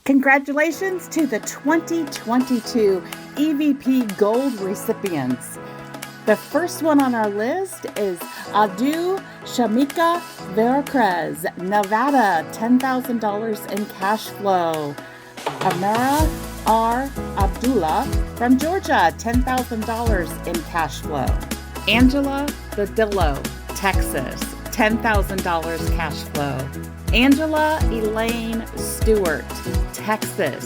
Congratulations to the 2022 EVP Gold recipients. The first one on our list is 𝐂𝐚𝐬𝐡𝐟𝐥𝐨, Nevada, $10,000 in cash flow. Amara R. Abdullah from Georgia, $10,000 in cash flow. Angela Badillo, Texas, $10,000 cash flow. Angela Elaine Stewart, Texas,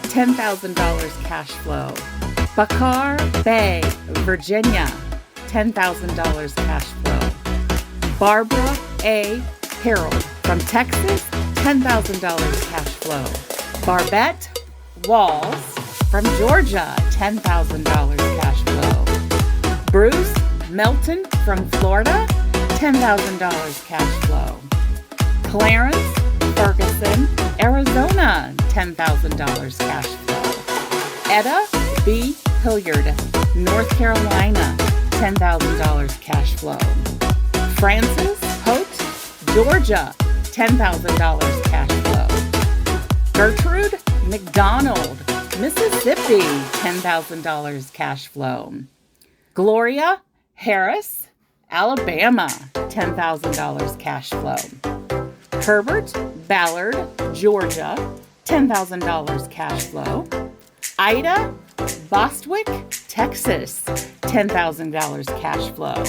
$10,000 cash flow. Bakar Bay, Virginia, $10,000 cash flow. Barbara A. Harold from Texas, $10,000 cash flow. Barbette Walls from Georgia, $10,000 cash flow. Bruce Melton from Florida, $10,000 cash flow. Clarence Ferguson, Arizona, $10,000 cash flow. Etta B. Hilliard, North Carolina, $10,000 cash flow. Francis Hote, Georgia, $10,000 cash flow. Gertrude McDonald, Mississippi, $10,000 cash flow. Gloria Harris, Alabama, $10,000 cash flow. Herbert Ballard, Georgia, $10,000 cash flow. Ida Bostwick, Texas, $10,000 cash flow.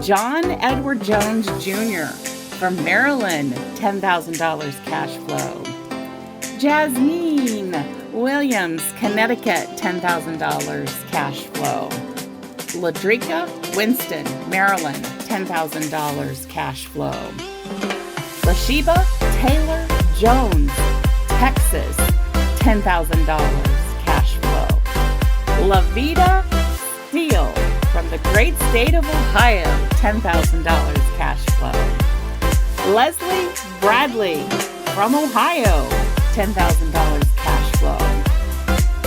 John Edward Jones Jr. from Maryland, $10,000 cash flow. Jasmine Williams, Connecticut, $10,000 cash flow. Ladrika Winston, Maryland, $10,000 cash flow. Lashiba Taylor Jones, Texas, $10,000 cash flow. Lavita Steele from the great state of Ohio, $10,000 cash flow. Leslie Bradley from Ohio, $10,000 cash flow.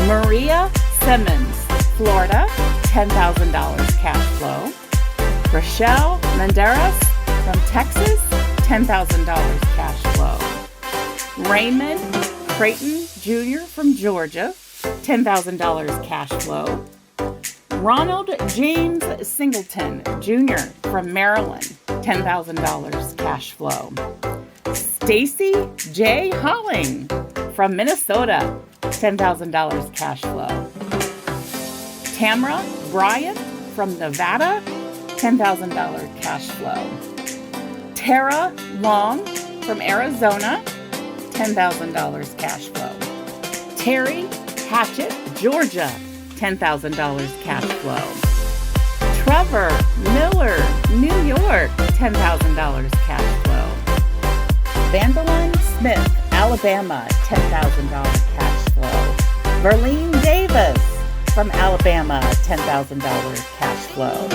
Maria Simmons, Florida, $10,000 cash flow. Rochelle Menderes from Texas, $10,000 cash flow. Raymond Creighton Jr. from Georgia, $10,000 cash flow. Ronald James Singleton Jr. from Maryland, $10,000 cash flow. Stacy J. Holling from Minnesota, $10,000 cash flow. Tamara Bryant from Nevada, $10,000 cash flow. Tara Long from Arizona, $10,000 cash flow. Terry Hatchett, Georgia, $10,000 cash flow. Trevor Miller, New York, $10,000 cash flow. Vandalyn Smith, Alabama, $10,000 cash flow. Verlene Davis from Alabama, $10,000 cash flow.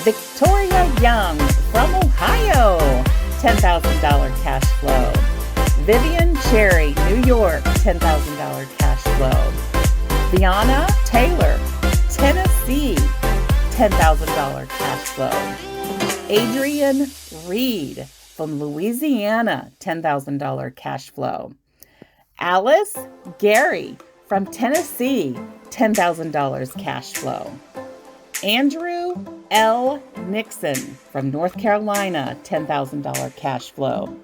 Victoria Young from Ohio, $10,000 cash flow. Vivian Cherry, New York, $10,000 cash flow. Bianna Taylor, Tennessee, $10,000 cash flow. Adrian Reed from Louisiana, $10,000 cash flow. Alice Gary from Tennessee, $10,000 cash flow. Andrew L. Nixon from North Carolina, $10,000 cash flow.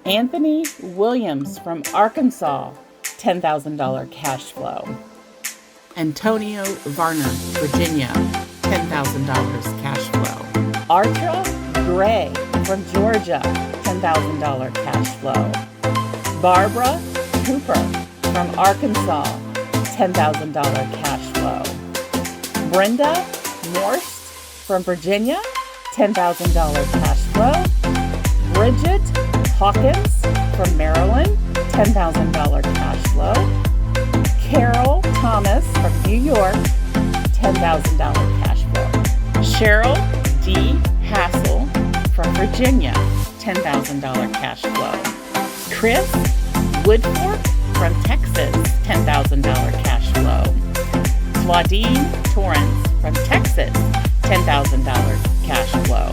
Anthony Williams from Arkansas, $10,000 cash flow. Antonio Varner, Virginia, $10,000 cash flow. Artra Gray from Georgia, $10,000 cash flow. Barbara Cooper from Arkansas, $10,000 cash flow. Brenda Morse from Virginia, $10,000 cash flow. Bridget Hawkins from Maryland, $10,000 cash flow. Carol Thomas from New York, $10,000 cash flow. Cheryl D. Hassel from Virginia, $10,000 cash flow. Chris Woodfork from Texas, $10,000 cash flow. Claudine Torrance from Texas, $10,000 cash flow.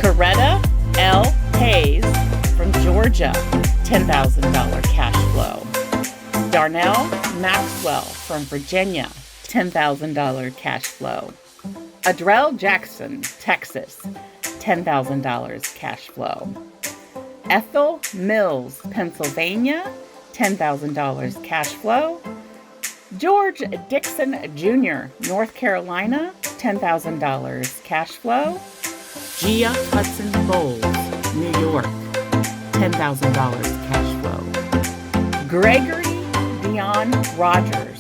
Coretta L. Hayes from Georgia, $10,000 cash flow. Darnell Maxwell from Virginia, $10,000 cash flow. Adrell Jackson, Texas, $10,000 cash flow. Ethel Mills, Pennsylvania, $10,000 cash flow. George Dixon Jr., North Carolina, $10,000 cash flow. Gia Hudson Bowles, New York, $10,000 cash flow. Gregory Dion Rogers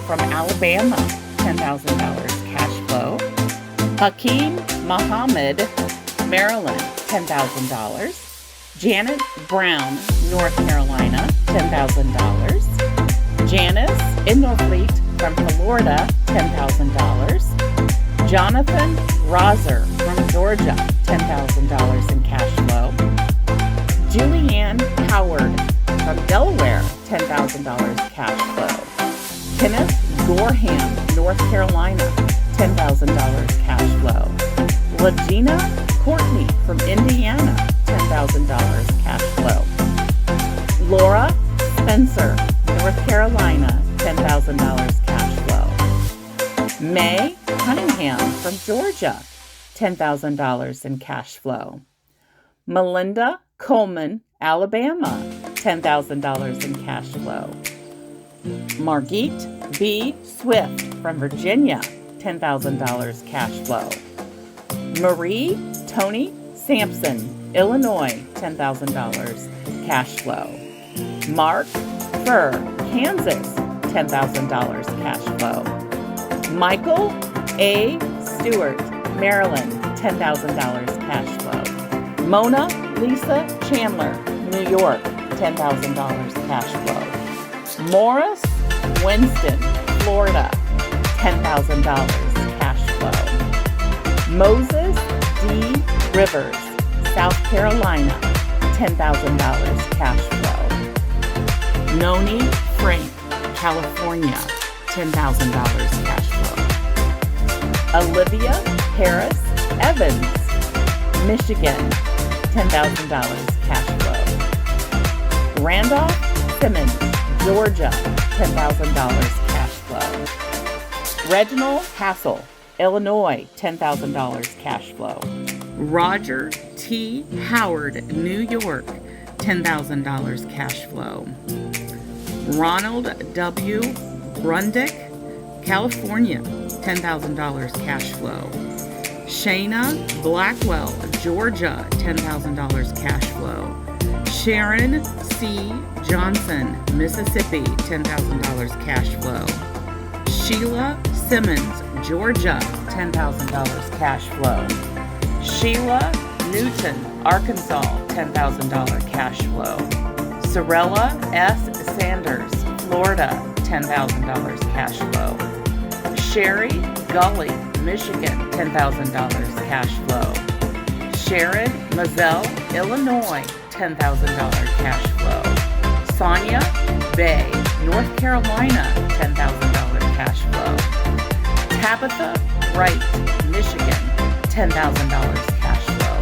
from Alabama, $10,000 cash flow. Hakeem Muhammad, Maryland, $10,000. Janet Brown, North Carolina, $10,000. Janice in Norfleet from Florida, $10,000. Jonathan Roser from Georgia, $10,000 in cash flow. Julianne Howard from Delaware, $10,000 cash flow. Kenneth Gorham, North Carolina, $10,000 cash flow. Legina Courtney from Indiana, $10,000 cash flow. Laura Spencer, North Carolina, $10,000 cash flow. May Cunningham from Georgia, $10,000 in cash flow. Melinda Coleman, Alabama, $10,000 in cash flow. Margit B. Swift from Virginia, $10,000 cash flow. Marie Tony Sampson, Illinois, $10,000 cash flow. Mark Furr, Kansas, $10,000 cash flow. Michael A. Stewart, Maryland, $10,000 cash flow. Mona Lisa Chandler, New York, $10,000 cash flow. Morris Winston, Florida, $10,000 cash flow. Moses D. Rivers, South Carolina, $10,000 cash flow. Noni Frank, California, $10,000 cash flow. Olivia Harris Evans, Michigan, $10,000 cash flow. Randolph Simmons, Georgia, $10,000 cash flow. Reginald Hassel, Illinois, $10,000 cash flow. Roger T. Howard, New York, $10,000 cash flow. Ronald W. Brundick, California, $10,000 cash flow. Shayna Blackwell, Georgia, $10,000 cash flow. Sharon C. Johnson, Mississippi, $10,000 cash flow. Sheila Simmons, Georgia, $10,000 cash flow. Sheila Newton, Arkansas, $10,000 cash flow. Sorella S. Sanders, Florida, $10,000 cash flow. Sherry Gully, Michigan, $10,000 cash flow. Sharon Mazel, Illinois, $10,000 cash flow. Sonia Bay, North Carolina, $10,000 cash flow. Tabitha Wright, Michigan, $10,000 cash flow.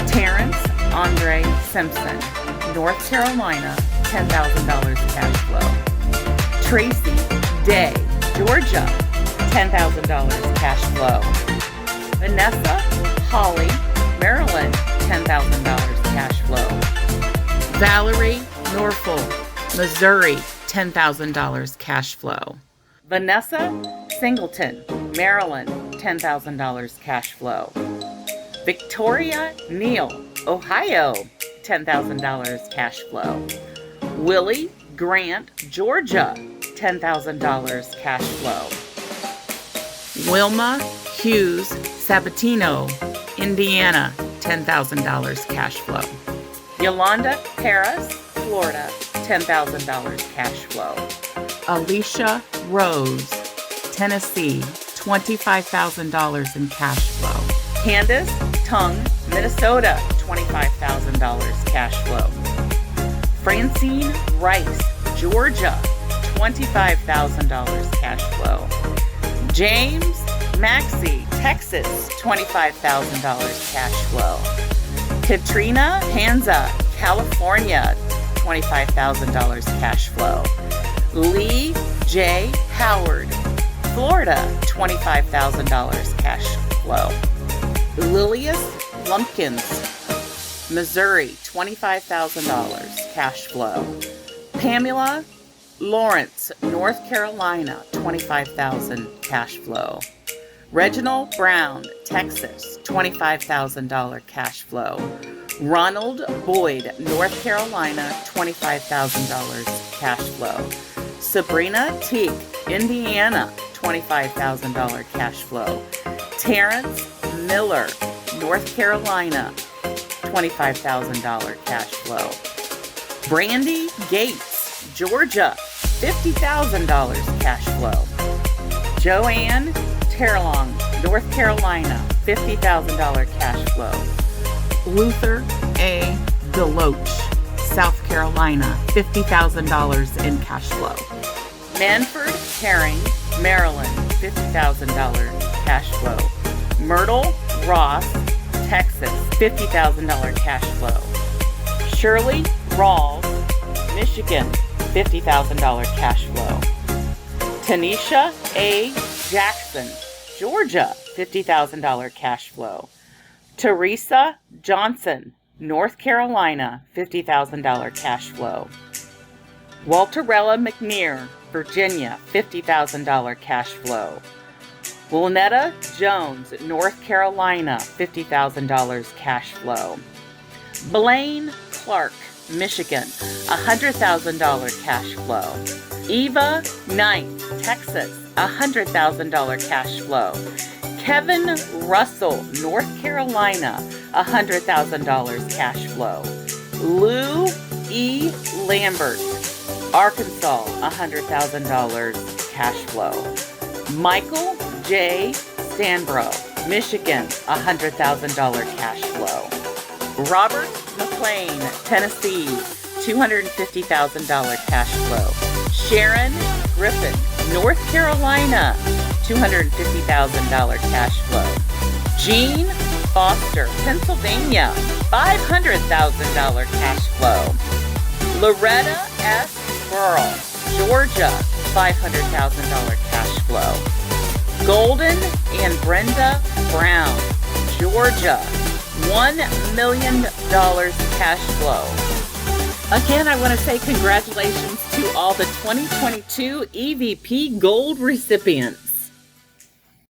Terrence Andre Simpson, North Carolina, $10,000 cash flow. Tracy Day, Georgia, $10,000 cash flow. Vanessa Holly, Maryland, $10,000 cash flow. Valerie Norfolk, Missouri, $10,000 cash flow. Vanessa Singleton, Maryland, $10,000 cash flow. Victoria Neal, Ohio, $10,000 cash flow. Willie Grant, Georgia, $10,000 cash flow. Wilma Hughes Sabatino, Indiana, $10,000 cash flow. Yolanda Harris, Florida, $10,000 cash flow. Alicia Rose, Tennessee, $25,000 in cash flow. Candace Tung, Minnesota, $25,000 cash flow. Francine Rice, Georgia, $25,000 cash flow. James Maxey, Texas, $25,000 cash flow. Katrina Hanza, California, $25,000 cash flow. Lee J. Howard, Florida, $25,000 cash flow. Lilius Lumpkins, Missouri, $25,000 cash flow. Pamela Lawrence, North Carolina, $25,000 cash flow. Reginald Brown, Texas, $25,000 cash flow. Ronald Boyd, North Carolina, $25,000 cash flow. Sabrina Teague, Indiana, $25,000 cash flow. Terrence Miller, North Carolina, $25,000 cash flow. Brandy Gates, Georgia, $50,000 cash flow. Joanne Terlong, North Carolina, $50,000 cash flow. Luther A. Deloach, South Carolina, $50,000 in cash flow. Manford Herring, Maryland, $50,000 cash flow. Myrtle Ross, Texas, $50,000 cash flow. Shirley Rawls, Michigan, $50,000 cash flow. Tanisha A. Jackson, Georgia, $50,000 cash flow. Teresa Johnson, North Carolina, $50,000 cash flow. Walterella McNear, Virginia, $50,000 cash flow. Willnetta Jones, North Carolina, $50,000 cash flow. Blaine Clark, Michigan, $100,000 cash flow. Eva Knight, Texas, $100,000 cash flow. Kevin Russell, North Carolina, $100,000 cash flow. Lou E. Lambert, Arkansas, $100,000 cash flow. Michael J. Stanbro, Michigan, $100,000 cash flow. Robert McLean, Tennessee, $250,000 cash flow. Sharon Griffin, North Carolina, $250,000 cash flow. Jean Foster, Pennsylvania, $500,000 cash flow. Loretta S. Burrell, Georgia, $500,000 cash flow. Golden and Brenda Brown, Georgia, $1 million cash flow. Again, I want to say congratulations to all the 2022 EVP Gold recipients.